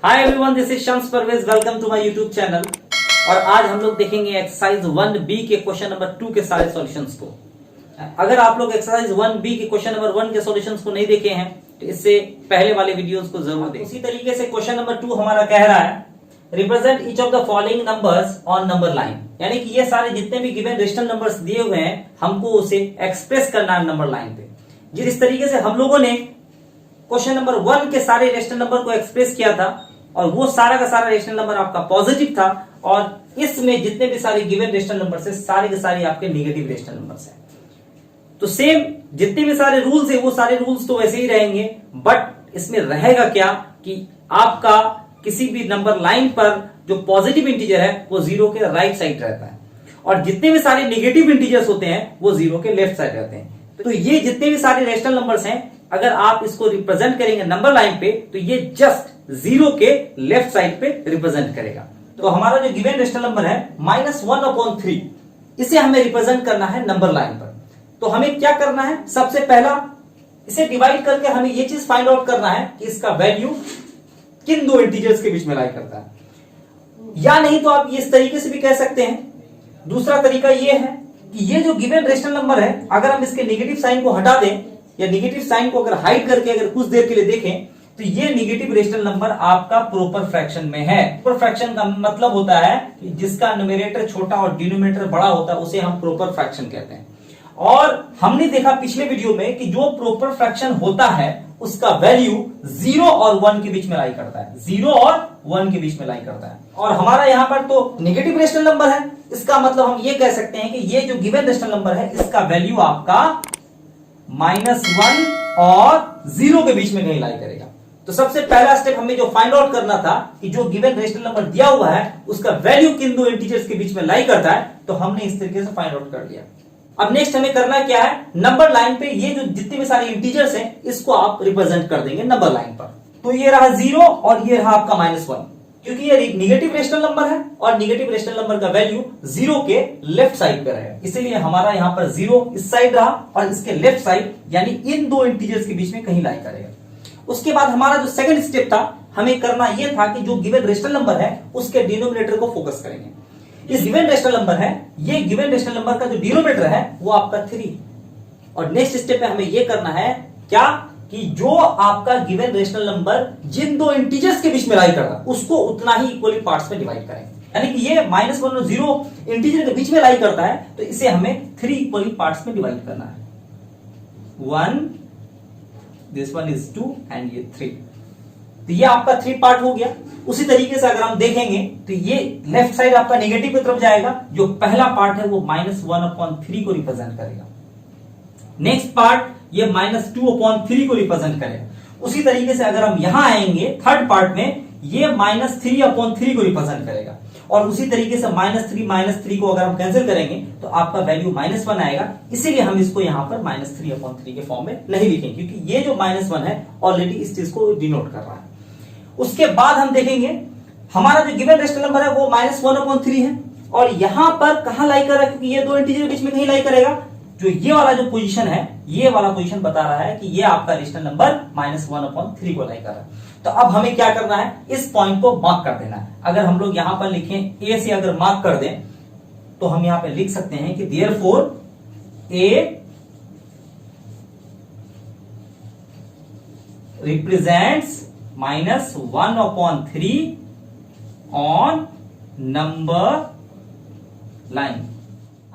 Hi everyone, this is Shams Parvez. Welcome to my YouTube channel. और आज हम लोग देखेंगे एक्सरसाइज 1B के क्वेश्चन नंबर 2 के सारे सॉल्यूशंस को। अगर आप लोग एक्सरसाइज 1B के क्वेश्चन नंबर 1 के सॉल्यूशंस को नहीं देखे हैं तो इससे पहले वाले वीडियोस को जरूर देखें। उसी तरीके से क्वेश्चन नंबर 2 हमारा कह रहा है represent each of the following numbers on number line, यानी कि ये सारे जितने भी गिवन रेशनल नंबर्स दिए हुए हैं हमको उसे एक्सप्रेस करना है नंबर लाइन पे। जिस तरीके से हम लोगों ने क्वेश्चन नंबर 1 के सारे रेशनल नंबर को एक्सप्रेस किया था और वो सारा का सारा रेशनल नंबर आपका पॉजिटिव था, और इसमें जितने भी सारे गिवन रेशनल नंबर है सारे के सारे आपके नेगेटिव रेशनल नंबर्स हैं। तो सेम जितने भी सारे रूल्स है वो सारे रूल्स तो वैसे ही रहेंगे, बट इसमें रहेगा क्या कि आपका किसी भी नंबर लाइन पर जो पॉजिटिव इंटीजर है वो जीरो के राइट साइड रहता है और जितने भी सारे नेगेटिव इंटीजर्स होते हैं वो जीरो के लेफ्ट साइड रहते हैं। तो ये जितने भी सारे रेशनल नंबर्स हैं अगर आप इसको रिप्रेजेंट करेंगे नंबर लाइन पे तो ये जस्ट जीरो के लेफ्ट साइड पे रिप्रेजेंट करेगा। तो हमारा जो गिवन रेशनल नंबर है -1/3, इसे हमें रिप्रेजेंट करना है नंबर लाइन पर। तो हमें क्या करना है, सबसे पहला इसे डिवाइड करके हमें ये चीज फाइंड आउट करना है कि इसका वैल्यू किन दो इंटीजर्स के बीच में लाई करता है, या नहीं तो आप इस तरीके से भी कह सकते हैं। दूसरा तरीका ये है कि ये जो गिवन रेशनल नंबर है अगर हम इसके नेगेटिव साइन को हटा दें या नेगेटिव साइन को अगर हाइड करके अगर कुछ देर के लिए देखें तो ये नेगेटिव रेशनल नंबर आपका प्रॉपर फ्रैक्शन में है। प्रॉपर फ्रैक्शन का मतलब होता है कि जिसका न्यूमरेटर छोटा और डिनोमिनेटर बड़ा होता है उसे हम प्रॉपर फ्रैक्शन कहते हैं। और हमने देखा पिछले वीडियो में कि जो प्रॉपर फ्रैक्शन होता है उसका वैल्यू 0 और 1 के बीच में लाई करता है, 0 और 1 के बीच में लाई करता है। और हमारा यहां पर तो नेगेटिव रेशनल नंबर है, इसका मतलब हम ये कह सकते हैं कि ये जो गिवन रेशनल नंबर है इसका वैल्यू आपका -1 और 0 के बीच में कहीं लाई करेगा। तो सबसे पहला स्टेप हमें जो फाइंड आउट करना था कि जो गिवन रेशनल नंबर दिया हुआ है उसका वैल्यू किन दो इंटीजर्स के बीच में लाई करता है, तो हमने इस तरीके से फाइंड आउट कर लिया। अब नेक्स्ट हमें करना क्या है, नंबर लाइन पे ये जो जितने भी सारे इंटीजर्स हैं इसको आप रिप्रेजेंट कर देंगे नंबर लाइन पर। तो ये रहा 0 और ये रहा आपका -1, क्योंकि ये नेगेटिव रेशनल नंबर है और नेगेटिव रेशनल नंबर का वैल्यू 0 के लेफ्ट साइड पे रहेगा, इसीलिए हमारा यहां पर 0 इस साइड रहा और इसके लेफ्ट साइड यानी इन दो इंटीजर्स के बीच में कहीं लाई करेगा। उसके बाद हमारा जो सेकंड स्टेप था हमें करना यह था कि जो गिवन रेशनल नंबर है उसके डिनोमिनेटर को फोकस करेंगे। इस गिवन रेशनल नंबर है, ये गिवन रेशनल नंबर का जो डिनोमिनेटर है वो आपका 3, और नेक्स्ट स्टेप में हमें यह करना है क्या कि जो आपका गिवन रेशनल नंबर जिन दो इंटीजर्स के बीच में लाई कर रहा है उसको उतना ही इक्वली पार्ट्स में डिवाइड करेंगे। यानी कि ये -1 और 0 इंटीजर के बीच में लाई करता है तो इसे हमें 3 इक्वली पार्ट्स में डिवाइड करना है। 1, दिस वन इज 2 एंड ये 3। तो ये आपका 3 पार्ट हो गया। उसी तरीके से अगर हम देखेंगे तो ये लेफ्ट साइड आपका नेगेटिव की तरफ जाएगा, जो पहला पार्ट है वो -1/3 को रिप्रेजेंट करेगा। नेक्स्ट पार्ट ये -2/3 को रिप्रेजेंट करेगा। उसी तरीके से अगर हम यहां आएंगे थर्ड पार्ट में ये -3/3 को रिप्रेजेंट करेगा, और उसी तरीके से -3 को अगर हम कैंसिल करेंगे तो आपका वैल्यू -1 आएगा। इसीलिए हम इसको यहां पर -3/3 के फॉर्म में नहीं लिखेंगे, क्योंकि ये जो -1 है ऑलरेडी इस चीज को डिनोट कर रहा है। उसके बाद हम देखेंगे हमारा जो गिवन रेशनल नंबर है वो -1/3 है, और यहां पर कहां लाई कर रहा है, क्योंकि ये दो इंटीजर के बीच में कहीं लाई करेगा। जो ये वाला जो पोजीशन है ये वाला पोजीशन बता रहा है कि ये आपका रेशनल नंबर -1/3 को लाई कर रहा है। तो अब हमें क्या करना है, इस पॉइंट को मार्क कर देना है। अगर हम लोग यहां पर लिखें ए से अगर मार्क कर दें तो हम यहां पर लिख सकते हैं कि therefore A represents -1/3 on number line.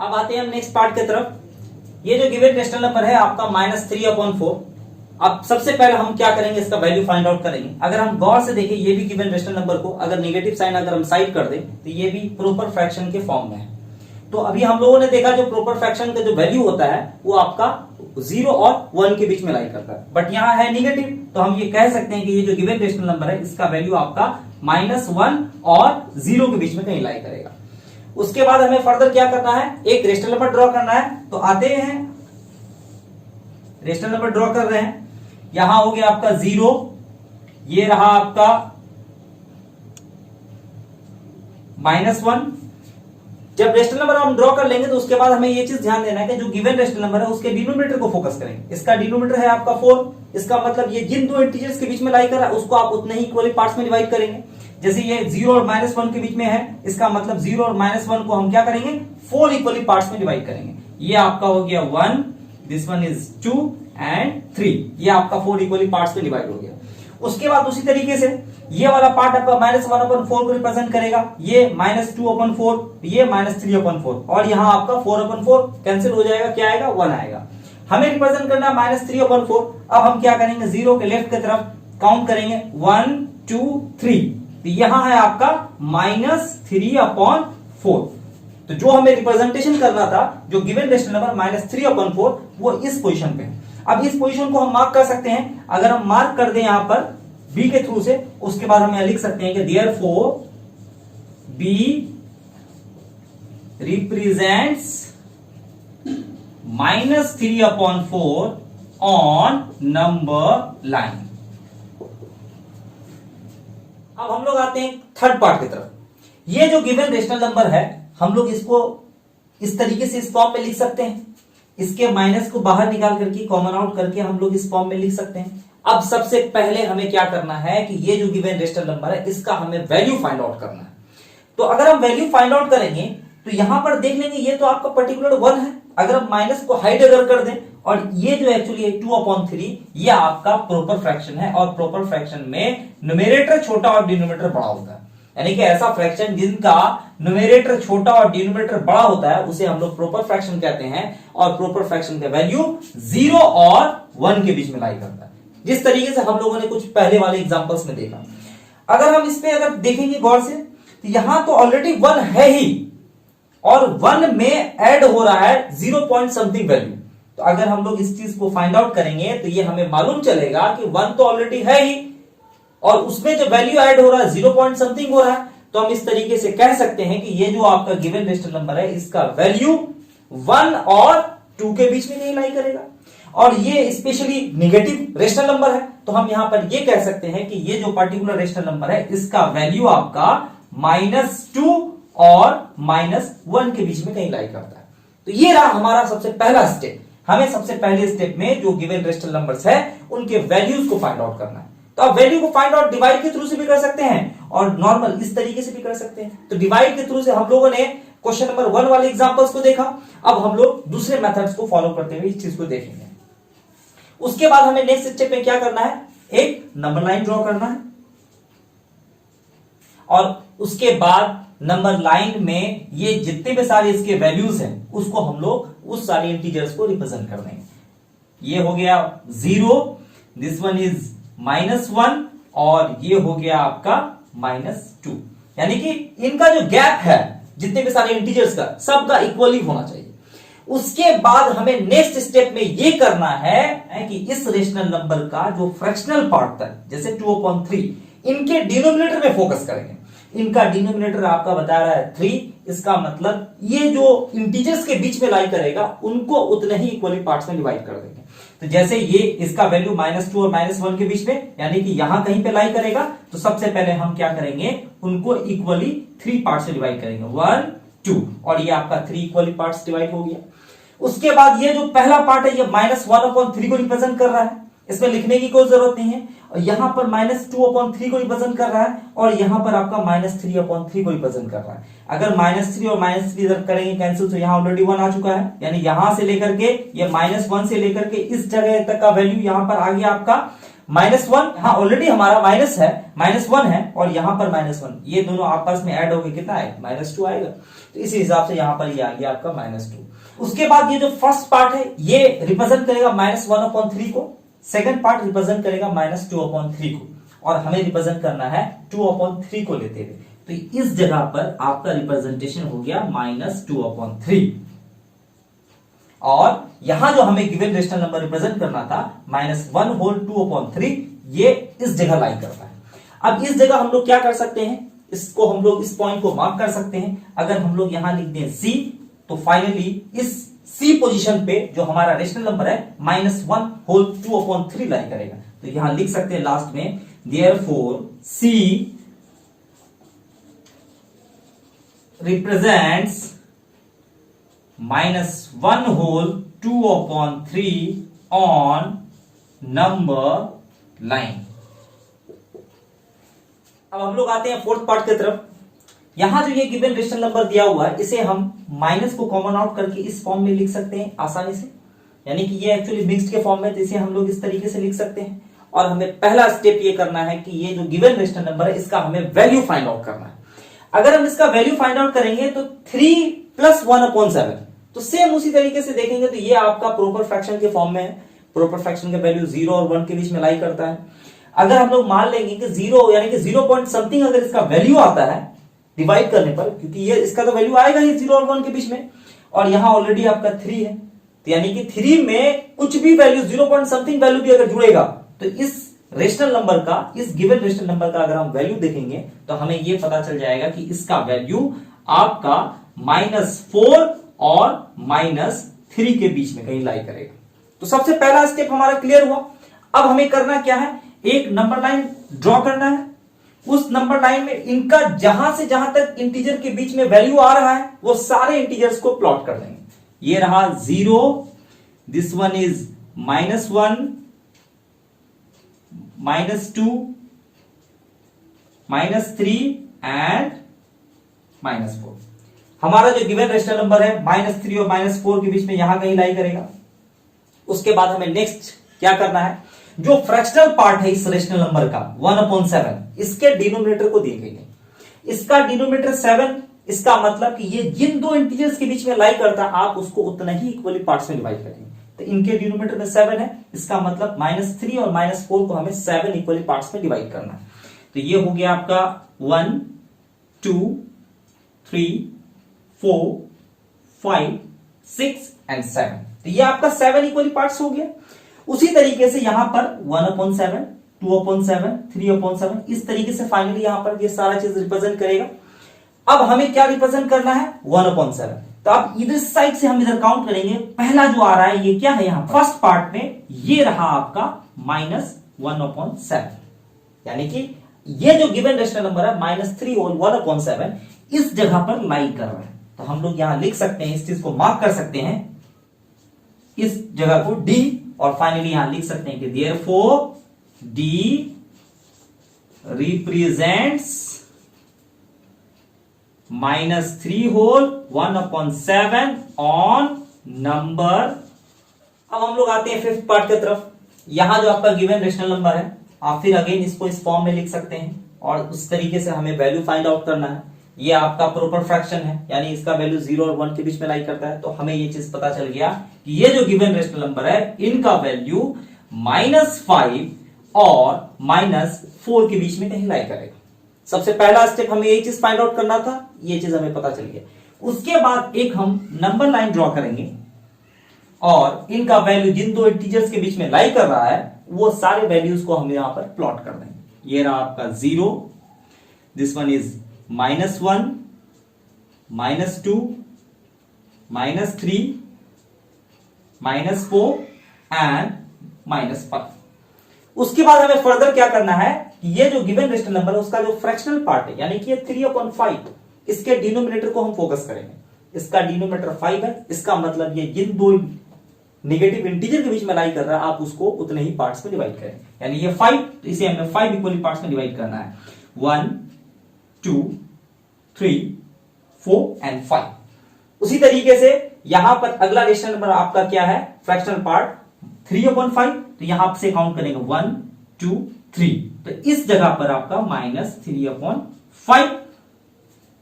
अब आते हैं हम नेक्स्ट पार्ट की तरफ। ये जो गिवन रेशनल नंबर है आपका -3/4। अब सबसे पहले हम क्या करेंगे, इसका वैल्यू फाइंड आउट करेंगे। अगर हम गौर से देखें ये भी गिवन रेशनल नंबर को अगर नेगेटिव साइन अगर हम साइड कर दें तो ये भी प्रॉपर फ्रैक्शन के फॉर्म में है। तो अभी हम लोगों ने देखा जो प्रॉपर फ्रैक्शन का जो वैल्यू होता है वो आपका 0 और 1 के बीच में लाई करता है, बट यहां है नेगेटिव, तो हम ये कह सकते हैं कि ये जो गिवन रेशनल नंबर है इसका वैल्यू आपका -1 और 0 के बीच में कहीं लाई करेगा। उसके बाद हमें फर्दर क्या करना है, एक रेशनल नंबर ड्रॉ करना है। तो आते हैं रेशनल नंबर ड्रॉ कर रहे हैं। यहां हो गया आपका 0, ये रहा आपका -1, जब रेशनल नंबर हम ड्रॉ कर लेंगे तो उसके बाद हमें ये चीज ध्यान देना है कि जो गिवन रेशनल नंबर है उसके डिनोमिनेटर को फोकस करेंगे। इसका डिनोमिनेटर है आपका 4, इसका मतलब ये जिन दो इंटीजर्स के बीच में लाई कर रहा है उसको आप उतने ही इक्वली पार्ट्स में डिवाइड करेंगे। जैसे ये 0 और -1 के बीच में है, इसका मतलब 0 और -1 को हम क्या करेंगे, 4 इक्वली पार्ट्स में डिवाइड करेंगे। ये आपका हो गया 1, दिस वन इज 2 एंड 3, ये आपका 4 इक्वली पार्ट्स में डिवाइड हो गया। उसके बाद उसी तरीके से ये वाला पार्ट आपका -1/4 को रिप्रेजेंट करेगा, ये -2/4, ये -3/4 और यहां आपका 4/4 कैंसिल हो जाएगा, क्या आएगा, 1 आएगा। हमें रिप्रेजेंट करना है -3/4। अब हम क्या करेंगे, 0 के लेफ्ट की तरफ काउंट करेंगे 1 2 3, तो यहां है आपका -3/4। तो जो हमें रिप्रेजेंटेशन करना था, जो गिवन रेशनल नंबर -3/4, वो इस पोजीशन पे है। अब इस पोजीशन को हम मार्क कर सकते हैं। अगर हम मार्क कर दें यहां पर बी के थ्रू से, उसके बाद हम यहां लिख सकते हैं कि therefore B represents -3/4 on number line. अब हम लोग आते हैं थर्ड पार्ट की तरफ। ये जो गिवन रेशनल नंबर है, हम लोग इसको इस तरीके से इस फॉर्म में लिख सकते हैं। इसके माइनस को बाहर निकाल करके, कॉमन आउट करके हम लोग इस फॉर्म में लिख सकते हैं। अब सबसे पहले हमें क्या करना है कि ये जो गिवन रेशनल नंबर है, इसका हमें वैल्यू फाइंड आउट करना है। तो अगर हम वैल्यू फाइंड आउट करेंगे तो यहां पर देख लेंगे, ये तो आपका पर्टिकुलर 1 है। अगर हम माइनस को हाइड अगर कर दें, और ये जो एक्चुअली 2/3, ये आपका प्रॉपर फ्रैक्शन है, और प्रॉपर फ्रैक्शन में न्यूमरेटर छोटा और डिनोमिनेटर बड़ा होता है। यानी कि ऐसा फ्रैक्शन जिनका न्यूमरेटर छोटा और डिनोमिनेटर बड़ा होता है, उसे हम लोग प्रॉपर फ्रैक्शन कहते हैं। और प्रॉपर फ्रैक्शन का वैल्यू 0 और 1 के बीच में लाई करता है, जिस तरीके से हम लोगों ने कुछ पहले वाले एग्जांपल्स में देखा। अगर हम इस पे अगर देखेंगे गौर से, तो यहां तो ऑलरेडी 1 है ही, और 1 में ऐड हो रहा है 0 पॉइंट समथिंग वैल्यू। तो अगर हम लोग इस चीज को फाइंड आउट करेंगे तो ये हमें मालूम चलेगा कि 1 तो ऑलरेडी है ही, और उसमें जो वैल्यू ऐड हो रहा है 0 पॉइंट समथिंग हो रहा है। तो हम इस तरीके से कह सकते हैं कि ये जो आपका गिवन रेशनल नंबर है, इसका वैल्यू 1 और 2 के बीच में नहीं लाई करेगा। और ये स्पेशली नेगेटिव रेशनल नंबर है, तो हम यहां पर ये कह सकते हैं कि ये जो पर्टिकुलर रेशनल नंबर है, इसका वैल्यू आपका -2 और -1 के बीच में कहीं लाई करता है। तो ये रहा हमारा सबसे पहला स्टेप। हमें सबसे पहले स्टेप में जो गिवन रेशनल नंबर्स है, उनके वैल्यूज को फाइंड आउट करना है। तो आप वैल्यू को फाइंड आउट डिवाइड के थ्रू से भी कर सकते हैं, और नॉर्मल इस तरीके से भी कर सकते हैं। तो डिवाइड के थ्रू से हम लोगों ने क्वेश्चन नंबर 1 वाले एग्जांपल्स को देखा। अब हम लोग दूसरे मेथड्स को फॉलो करते हुए इस चीज को देखेंगे। उसके बाद हमें नेक्स्ट स्टेप में क्या करना है, एक नंबर लाइन ड्रॉ करना है, और उसके बाद नंबर लाइन में ये जितने भी सारे इसके वैल्यूज हैं, उसको हम लोग उस सारे इंटीजर्स को रिप्रेजेंट कर देंगे। ये हो गया 0, दिस वन इज -1, और ये हो गया आपका -2। यानी कि इनका जो गैप है जितने भी सारे इंटीजर्स का, सबका इक्वली होना चाहिए। उसके बाद हमें नेक्स्ट स्टेप में ये करना है कि इस रेशनल नंबर का जो फ्रैक्शनल पार्ट था, जैसे 2/3, इनके डिनोमिनेटर में फोकस करेंगे। इनका डिनोमिनेटर आपका बता रहा है 3, इसका मतलब ये जो इंटीजर्स के बीच में लाई करेगा, उनको उतने ही इक्वली पार्ट्स में डिवाइड कर देंगे। तो जैसे ये इसका वैल्यू -2 और -1 के बीच में, यानी कि यहां कहीं पे लाई करेगा, तो सबसे पहले हम क्या करेंगे, उनको इक्वली 3 पार्ट्स में डिवाइड करेंगे, 1 2, और ये आपका 3 इक्वली पार्ट्स डिवाइड हो गया। उसके बाद ये जो पहला पार्ट है, ये -1/3 को रिप्रेजेंट कर रहा है, इसमें लिखने की कोई जरूरत नहीं है। और यहां पर -2/3 को रिप्रेजेंट कर रहा है, और यहां पर आपका -3/3 को रिप्रेजेंट कर रहा है। अगर -3 और -3 इधर करेंगे कैंसिल, तो यहां ऑलरेडी 1 आ चुका है, यानी यहां से लेकर के ये -1 से लेकर के इस जगह तक का वैल्यू यहां पर आ गया आपका -1। यहां ऑलरेडी हमारा माइनस है, -1 है, और यहां पर -1, ये दोनों आपस में ऐड होकर कितना है, -2 आएगा। तो इसी हिसाब से यहां पर ये आ गया आपका -2। उसके बाद ये जो फर्स्ट पार्ट है, ये रिप्रेजेंट करेगा -1/3 को, सेकंड पार्ट रिप्रेजेंट करेगा -2/3 को, और हमें रिप्रेजेंट करना है 2/3 को लेते हुए। तो इस जगह पर आपका रिप्रेजेंटेशन हो गया -2/3, और यहां जो हमें गिवन रेशनल नंबर रिप्रेजेंट करना था -1 होल 2/3, ये इस जगह लाई करता है। अब इस जगह हम लोग क्या कर सकते हैं, इसको हम लोग इस पॉइंट को मार्क कर सकते हैं। अगर हम लोग यहां लिख दें C, तो फाइनली इस C पोजीशन पे जो हमारा रेशनल नंबर है -1 होल 2/3 लाई करेगा। तो यहां लिख सकते हैं लास्ट में, therefore C represents -1 whole 2/3 on number line. अब हम लोग आते हैं फोर्थ पार्ट की तरफ। यहां जो ये गिवन रेशनल नंबर दिया हुआ है, इसे हम माइनस को कॉमन आउट करके इस फॉर्म में लिख सकते हैं आसानी से, यानी कि ये एक्चुअली मिक्स्ड के फॉर्म में, तो इसे हम लोग इस तरीके से लिख सकते हैं। और हमें पहला स्टेप ये करना है कि ये जो गिवन रेशनल नंबर है इसका हमें वैल्यू फाइंड आउट करना है। अगर हम इसका वैल्यू फाइंड आउट करेंगे तो 3 + 1/7, तो सेम उसी तरीके से देखेंगे तो ये आपका प्रॉपर फ्रैक्शन के फॉर्म में है। प्रॉपर फ्रैक्शन का वैल्यू 0 और 1 के बीच में लाई करता है। अगर हम लोग मान लेंगे कि 0 यानी कि 0 पॉइंट समथिंग अगर इसका वैल्यू आता है डिवाइड करने पर, क्योंकि ये इसका तो वैल्यू आएगा ही 0 और 1 के बीच में, और यहां ऑलरेडी आपका 3 है, तो यानी कि 3 में कुछ भी वैल्यू 0 पॉइंट समथिंग वैल्यू भी अगर जुड़ेगा तो इस रेशनल नंबर का, इस गिवन रेशनल नंबर का अगर हम वैल्यू देखेंगे तो हमें यह पता चल जाएगा कि इसका वैल्यू आपका -4 और -3 के बीच में कहीं लाई करेगा। तो सबसे पहला स्टेप हमारा क्लियर हुआ। अब हमें करना क्या है, एक नंबर लाइन ड्रॉ करना है। उस नंबर लाइन में इनका जहां से जहां तक इंटीजर के बीच में वैल्यू आ रहा है वो सारे इंटीजर्स को प्लॉट कर देंगे। ये रहा 0, दिस वन इज -1, -2, -3 एंड -4। हमारा जो गिवन रेशनल नंबर है -3 और -4 के बीच में यहां कहीं लाई करेगा। उसके बाद हमें नेक्स्ट क्या करना है, जो फ्रैक्शनल पार्ट है इस रेशनल नंबर का 1/7, इसके डिनोमिनेटर को देखेंगे। इसका डिनोमिनेटर 7, इसका मतलब कि ये जिन दो इंटीजर्स के बीच में लाई करता है आप उसको उतना ही इक्वली पार्ट्स में डिवाइड करेंगे। तो इनके डिनोमिनेटर में 7 है, इसका मतलब -3 और -4 को हमें 7 इक्वली पार्ट्स में डिवाइड करना है। तो ये हो गया आपका 1 2 3 4 5 6 एंड 7। तो ये आपका 7 इक्वली पार्ट्स हो गया। उसी तरीके से यहां पर 1/7, 2/7, 3/7, इस तरीके से फाइनली यहां पर ये सारा चीज रिप्रेजेंट करेगा। अब हमें क्या रिप्रेजेंट करना है, 1/7। तो अब इधर साइड से हम इधर काउंट करेंगे। पहला जो आ रहा है ये क्या है, यहां फर्स्ट पार्ट में ये रहा आपका -1/7, यानी कि ये जो गिवन रेशनल नंबर है -3 और 1/7 इस जगह पर लाई कर रहा है। तो हम लोग यहां लिख सकते हैं, इस चीज को मार्क कर सकते हैं, इस जगह को D, और फाइनली यहां लिख सकते हैं कि therefore D represents -3 whole 1/7 on number. अब हम लोग आते हैं फिफ्थ पार्ट की तरफ। यहां जो आपका गिवन रेशनल नंबर है आप फिर अगेन इसको इस फॉर्म में लिख सकते हैं और उस तरीके से हमें वैल्यू फाइंड आउट करना है। ये आपका प्रॉपर फ्रैक्शन है, यानी इसका वैल्यू 0 और 1 के बीच में लाई करता है। तो हमें ये चीज पता चल गया कि ये जो गिवन रेशनल नंबर है इनका वैल्यू -5 और -4 के बीच में कहीं लाई करेगा। सबसे पहला स्टेप हमें यही चीज फाइंड आउट करना था, ये चीज हमें पता चल गया। उसके बाद एक हम नंबर लाइन ड्रॉ करेंगे और इनका वैल्यू जिन दो इंटीजर्स के बीच में लाई कर रहा है वो सारे वैल्यूज को हम यहां पर प्लॉट कर देंगे। ये रहा आपका 0, दिस वन इज -1, -2, -3, -4 एंड -5। उसके बाद हमें फर्दर क्या करना है कि ये जो गिवन रेशनल नंबर है उसका जो फ्रैक्शनल पार्ट है, यानी कि ये 3/5, इसके डिनोमिनेटर को हम फोकस करेंगे। इसका डिनोमिनेटर 5 है, इसका मतलब ये जिन दो नेगेटिव इंटीजर के बीच में लाई कर रहा है आप उसको उतने ही पार्ट्स में डिवाइड करें, यानी ये 5, तो इसे हमें 5 इक्वली पार्ट्स में डिवाइड करना है। 1 2 3 4 एंड 5। उसी तरीके से यहां पर अगला रेशनल नंबर आपका क्या है, फ्रैक्शनल पार्ट 3/5, तो यहां से काउंट करेंगे 1 2 3, तो इस जगह पर आपका -3/5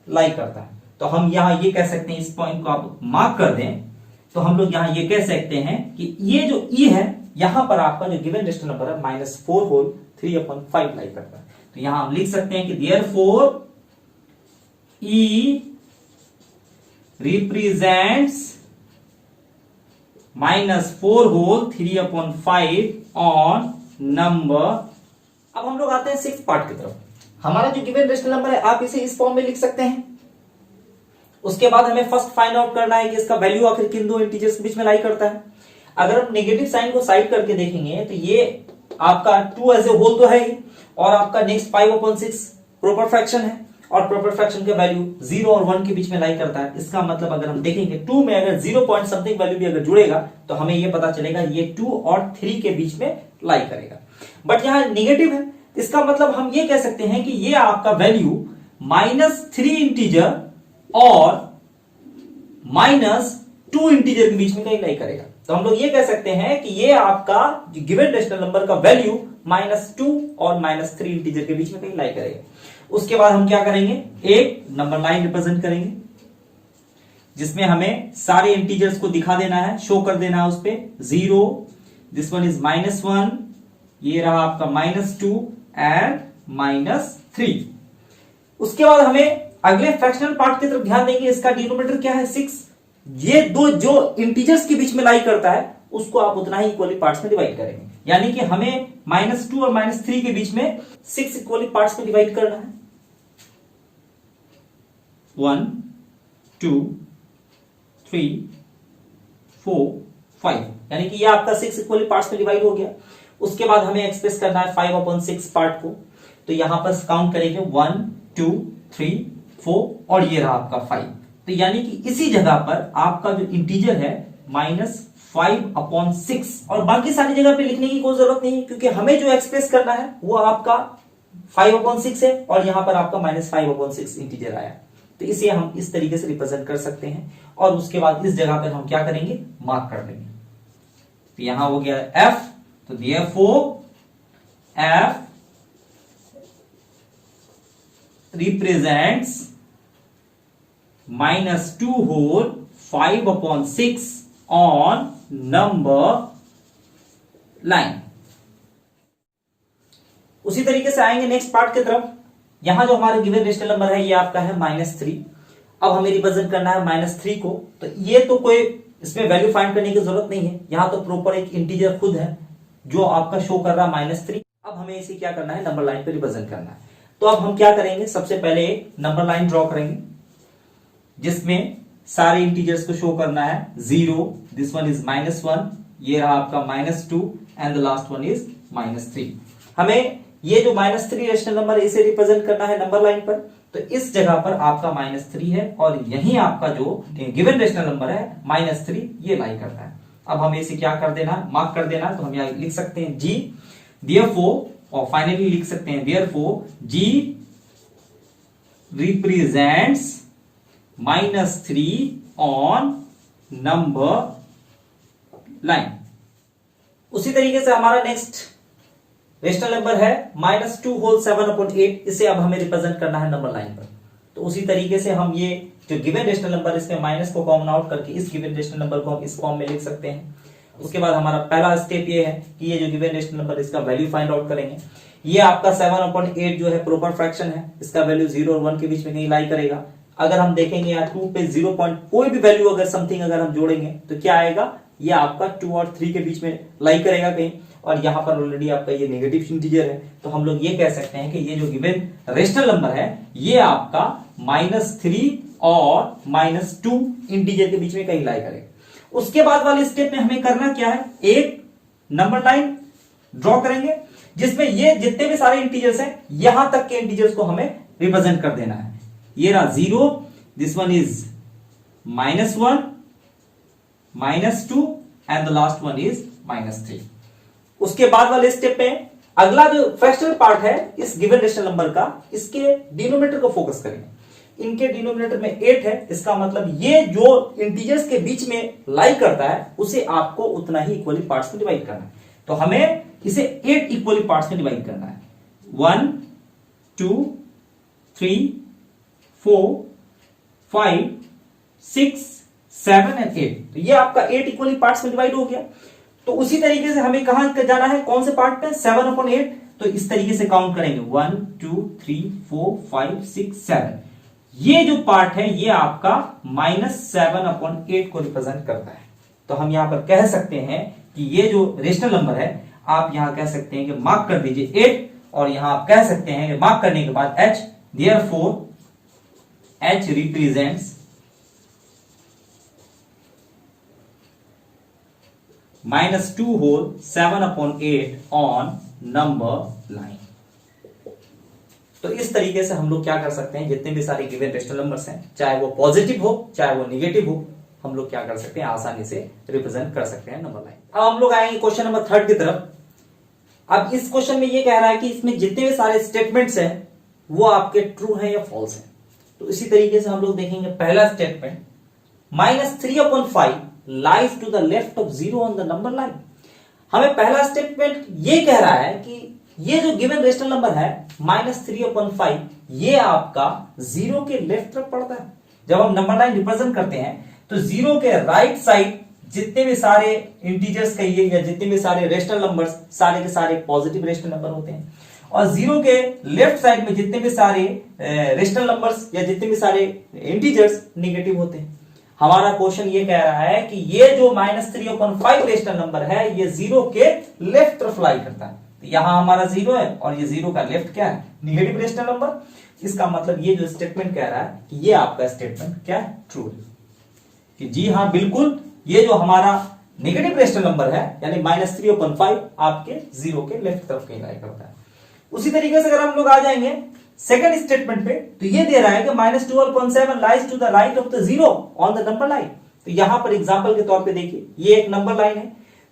लाई करता है। तो हम यहां ये कह सकते हैं, इस पॉइंट को आप मार्क कर दें, तो हम लोग यहां ये कह सकते हैं कि ये जो E है यहां पर आपका जो गिवन रेशनल नंबर है -4 होल 3/5 लाई करता है। तो यहां हम लिख सकते हैं कि therefore E represents -4 whole 3/5 on number. अब हम लोग आते हैं सिक्स्थ पार्ट की तरफ। हमारा जो गिवन रेशनल नंबर है आप इसे इस फॉर्म में लिख सकते हैं। उसके बाद हमें फर्स्ट फाइंड आउट करना है कि इसका वैल्यू आखिर किन दो इंटीजर्स के बीच में लाई करता है। अगर हम नेगेटिव साइन को साइड करके देखेंगे तो ये आपका 2 एज ए होल तो है ही, और आपका नेक्स्ट 5/6 प्रॉपर फ्रैक्शन है, और प्रॉपर फ्रैक्शन का वैल्यू 0 और 1 के बीच में लाई करता है। इसका मतलब अगर हम देखेंगे 2 में अगर 0 पॉइंट समथिंग वैल्यू भी अगर जुड़ेगा तो हमें यह पता चलेगा ये 2 और 3 के बीच में लाई करेगा। बट यहां निगेटिव है, इसका मतलब हम ये कह सकते हैं कि ये आपका वैल्यू -3 इंटीजर और -2 इंटीजर के बीच में कहीं लाई करेगा। तो हम लोग ये कह सकते हैं कि ये आपका गिवन रेशनल नंबर का वैल्यू -2 और -3 इंटीजर के बीच में कहीं लाई करेगा। उसके बाद हम क्या करेंगे, एक नंबर लाइन रिप्रेजेंट करेंगे जिसमें हमें सारे इंटीजर्स को दिखा देना है, शो कर देना है उस पे। 0, दिस वन इज -1, ये रहा आपका -2 एंड -3। उसके बाद हमें अगले फ्रैक्शनल पार्ट की तरफ ध्यान देंगे। इसका डिनोमिनेटर क्या है, 6। ये दो जो इंटीजर्स के बीच में लाई करता है उसको आप उतना ही इक्वली पार्ट्स में डिवाइड करेंगे, यानी कि हमें -2 और -3 के बीच में 6 इक्वली पार्ट्स में डिवाइड करना है। 1 2 3 4 5, यानी कि ये आपका 6 इक्वली पार्ट्स में डिवाइड हो गया। उसके बाद हमें एक्सप्रेस करना है 5/6 पार्ट को, तो यहां पर काउंट करेंगे 1 2 3 4 और ये रहा आपका 5। तो यानी कि इसी जगह पर आपका जो इंटीजर है -5/6, और बाकी सारी जगह पे लिखने की कोई जरूरत नहीं है क्योंकि हमें जो एक्सप्रेस करना है वो आपका 5/6 है और यहां पर आपका -5/6 इंटीजर आया। तो इसे हम इस तरीके से रिप्रेजेंट कर सकते हैं और उसके बाद इस जगह पर हम क्या करेंगे, मार्क कर देंगे। तो यहां हो गया f, तो therefore f represents -2 whole 5/6 on number line। उसी तरीके से आएंगे नेक्स्ट पार्ट की तरफ। यहां जो हमारे गिवन रेशनल नंबर है ये आपका है -3। अब हमें रिप्रेजेंट करना है -3 को, तो ये तो कोई इसमें वैल्यू फाइंड करने की जरूरत नहीं है, यहां तो प्रॉपर एक इंटीजर खुद है जो आपका शो कर रहा है -3। अब हमें इसे क्या करना है, नंबर लाइन पे रिप्रेजेंट करना है। तो अब हम क्या करेंगे, सबसे पहले एक नंबर लाइन ड्रॉ करेंगे जिसमें सारे इंटीजर्स को शो करना है। 0, दिस वन इज -1, ये रहा आपका -2 and the last one is -3। हमें ये जो -3 रेशनल नंबर है इसे रिप्रेजेंट करना है नंबर लाइन पर, तो इस जगह पर आपका -3 है और यहीं आपका जो गिवन रेशनल नंबर है -3 ये लाई करता है। अब हमें इसे क्या कर देना, मार्क कर देना। तो हम यहां लिख सकते हैं G, therefore, और फाइनली लिख सकते हैं therefore G represents -3 on number line। उसी तरीके से हमारा नेक्स्ट रेशनल नंबर है -2 whole 7/8, इसे अब हमें रिप्रेजेंट करना है नंबर लाइन पर। तो उसी तरीके से हम ये जो गिवन रेशनल नंबर इसमें माइनस को कॉमन आउट करके इस गिवन रेशनल नंबर को हम इस फॉर्म में लिख सकते हैं। उसके बाद हमारा पहला स्टेप ये है कि ये जो गिवन रेशनल नंबर इसका वैल्यू फाइंड आउट करेंगे। ये आपका 7/8 जो है प्रॉपर फ्रैक्शन है, इसका वैल्यू 0 और 1 के बीच में कहीं लाई करेगा। अगर हम देखेंगे यहाँ 2 पे 0 पॉइंट कोई भी वैल्यू अगर समथिंग अगर हम जोड़ेंगे तो क्या आएगा, ये आपका 2 और 3 के बीच में लाई करेगा कहीं, और यहाँ पर ऑलरेडी आपका ये नेगेटिव इंटीजर है। तो हम लोग ये कह सकते हैं कि ये जो गिवन रेशनल नंबर है ये आपका -3 और -2 इंटीजर के बीच में कहीं लाई करेगा। उसके बाद वाले स्टेप में हमें करना क्या है, एक नंबर लाइन ड्रॉ करेंगे जिसमें ये जितने भी सारे इंटीजर्स हैं यहां तक के इंटीजर्स को हमें रिप्रेजेंट कर देना है। ये रहा 0, this one is -1, -2 and the last one is -3। उसके बाद वाले स्टेप में अगला जो फ्रैक्शनल पार्ट है इस गिवन रेशनल नंबर का, इसके डिनोमिनेटर को फोकस करेंगे। इनके डिनोमिनेटर में 8 है, इसका मतलब ये जो इंटीजर्स के बीच में लाई करता है उसे आपको उतना ही इक्वली पार्ट्स में डिवाइड करना है। तो हमें इसे 8 इक्वली पार्ट्स में डिवाइड करना है। 1 2 3 4 5 6 7 एंड 8। तो ये आपका 8 इक्वली पार्ट्स में डिवाइड हो गया। तो उसी तरीके से हमें कहां जाना है, कौन से पार्ट पे, 7/8। तो इस तरीके से काउंट करेंगे 1 2 3 4 5 6 7। ये जो पार्ट है ये आपका -7/8 को रिप्रेजेंट करता है। तो हम यहां पर कह सकते हैं कि ये जो रेशनल नंबर है आप यहां कह सकते हैं कि मार्क कर दीजिए 8, और यहां आप कह सकते हैं कि मार्क करने के बाद H, therefore H represents -2 whole 7/8 on number line। तो इस तरीके से हम लोग क्या कर सकते हैं, जितने भी सारे गिवन रेशनल नंबर्स हैं, चाहे वो पॉजिटिव हो चाहे वो निगेटिव हो, हम लोग क्या कर सकते हैं, आसानी से रिप्रेजेंट कर सकते हैं नंबर लाइन। अब हम लोग आएंगे क्वेश्चन नंबर 3 की तरफ। अब इस क्वेश्चन में ये कह रहा है कि इसमें जितने भी सारे स्टेटमेंट्स हैं वो आपके ट्रू हैं या फॉल्स हैं। तो इसी तरीके से हम लोग देखेंगे पहला statement, -3/5 lies to the left of 0 on the number line. हमें पहला स्टेटमेंट ये कह रहा है कि ये जो गिवन रेशनल नंबर है -3/5, ये आपका 0 के लेफ्ट तरफ पड़ता है। जब हम नंबर लाइन रिप्रेजेंट करते हैं तो 0 के राइट साइड जितने भी सारे इंटीजर्स कहिए या जितने भी सारे रेशनल नंबर्स, सारे के सारे पॉजिटिव रेशनल नंबर होते हैं, और 0 के लेफ्ट साइड में जितने भी सारे रेशनल नंबर्स या जितने भी सारे इंटीजर्स निगेटिव होते हैं। हमारा क्वेश्चन ये कह रहा है कि ये जो -3/5 रेशनल नंबर है ये 0 के लेफ्ट तरफ लाई करता है। तो यहां हमारा 0 है और ये 0 का लेफ्ट क्या है, निगेटिव रेशनल नंबर। इसका मतलब ये जो स्टेटमेंट कह रहा है कि ये आपका स्टेटमेंट क्या है, ट्रू है, कि जी हाँ बिल्कुल ये जो हमारा नेगेटिव रेशनल नंबर है यानी -3/5 आपके 0 के लेफ्ट तरफ कहीं लाई करता है। उसी तरीके से अगर हम लोग आ जाएंगे सेकंड स्टेटमेंट पे, तो ये दे रहा है कि -12.7 lies to the right of the 0 on the number line. तो यहां पर एग्जांपल के तौर पे देखिए, ये एक नंबर लाइन है,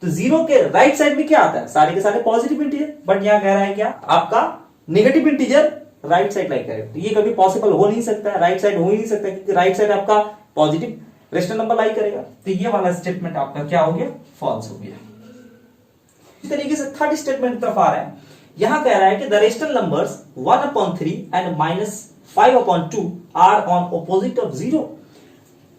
तो 0 के राइट साइड में क्या आता है, सारे के सारे पॉजिटिव इंटीजर, बट यहां कह रहा है क्या, आपका नेगेटिव इंटीजर राइट साइड लाई करे। तो ये कभी पॉसिबल हो नहीं सकता है, राइट साइड हो ही नहीं सकता, क्योंकि राइट साइड आपका पॉजिटिव रेशनल नंबर लाई करेगा। तो ये वाला स्टेटमेंट आपका क्या हो गया, फॉल्स हो गया। इस तरीके से थर्ड स्टेटमेंट की तरफ आ रहा है। यहां कह रहा है कि the rational numbers 1/3 and -5/2 are on opposite of 0।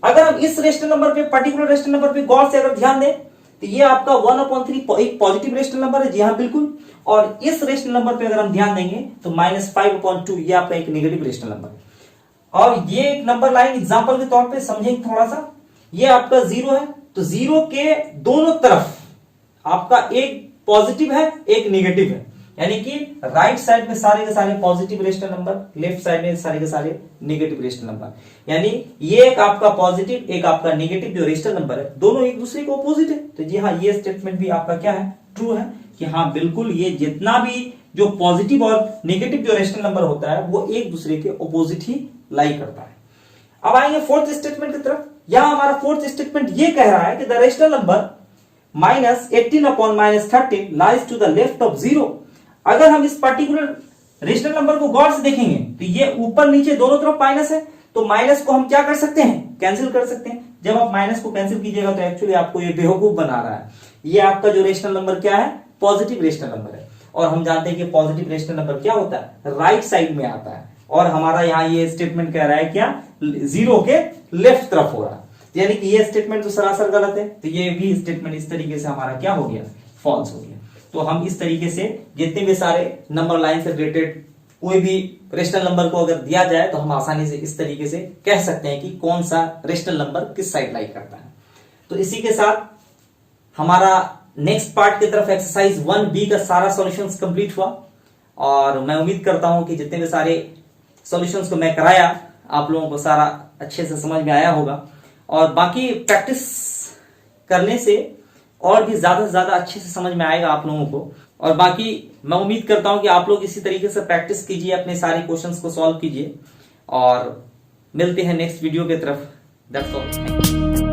अगर हम इस रेशनल नंबर पे, पर्टिकुलर रेशनल नंबर पे गौर से अगर ध्यान दें तो ये आपका 1/3 एक पॉजिटिव रेशनल नंबर है, जी हाँ बिल्कुल। और इस रेशनल नंबर पे अगर हम ध्यान देंगे तो -5/2 ये आपका एक नेगेटिव रेशनल नंबर है। और ये एक नंबर लाइन एग्जांपल के तौर पे समझेंगे थोड़ा सा, ये आपका 0 है, तो 0 के दोनों तरफ आपका एक पॉजिटिव है एक नेगेटिव है, यानी कि राइट साइड में सारे के सारे positive rational number, left side में सारे के सारे नेगेटिव रेशनल नंबर, यानी ये एक आपका पॉजिटिव एक आपका नेगेटिव जो रेशनल नंबर है, दोनों एक दूसरे के ऑपोजिट है। तो जी हाँ, ये स्टेटमेंट भी आपका क्या है, ट्रू है, कि हाँ बिल्कुल ये जितना भी जो पॉजिटिव और नेगेटिव जो रेशनल नंबर होता है वो एक दूसरे के ऑपोजिट ही लाई करता है। अब आएंगे फोर्थ स्टेटमेंट की तरफ। यहां हमारा फोर्थ स्टेटमेंट ये कह रहा है कि the rational number -18/-13 lies to the left of 0। अगर हम इस पर्टिकुलर रेशनल नंबर को गौर से देखेंगे तो ये ऊपर नीचे दोनों तरफ माइनस है, तो माइनस को हम क्या कर सकते हैं, कैंसिल कर सकते हैं। जब आप माइनस को कैंसिल कीजिएगा तो एक्चुअली आपको ये बेवकूफ बना रहा है। ये आपका जो रेशनल नंबर क्या है, पॉजिटिव रेशनल नंबर है, और हम जानते हैं कि पॉजिटिव रेशनल नंबर क्या होता है, राइट साइड में आता है, और हमारा यहाँ ये स्टेटमेंट कह रहा है क्या, 0 के लेफ्ट तरफ हो रहा है, यानी कि ये स्टेटमेंट तो सरासर गलत है। तो ये भी स्टेटमेंट इस तरीके से हमारा क्या हो गया, फॉल्स हो गया। तो हम इस तरीके से जितने भी सारे नंबर लाइन से रिलेटेड कोई भी रेशनल नंबर को अगर दिया जाए तो हम आसानी से इस तरीके से कह सकते हैं कि कौन सा रेशनल नंबर किस साइड लाई करता है। तो इसी के साथ हमारा नेक्स्ट पार्ट की तरफ एक्सरसाइज 1B का सारा सॉल्यूशंस कंप्लीट हुआ, और मैं उम्मीद करता हूं कि जितने भी सारे सॉल्यूशंस को मैं कराया आप लोगों को सारा अच्छे से समझ में आया होगा, और बाकी प्रैक्टिस करने से और भी ज्यादा से ज्यादा अच्छे से समझ में आएगा आप लोगों को। और बाकी मैं उम्मीद करता हूं कि आप लोग इसी तरीके से प्रैक्टिस कीजिए, अपने सारे क्वेश्चंस को सॉल्व कीजिए, और मिलते हैं नेक्स्ट वीडियो की तरफ। That's all, thank you.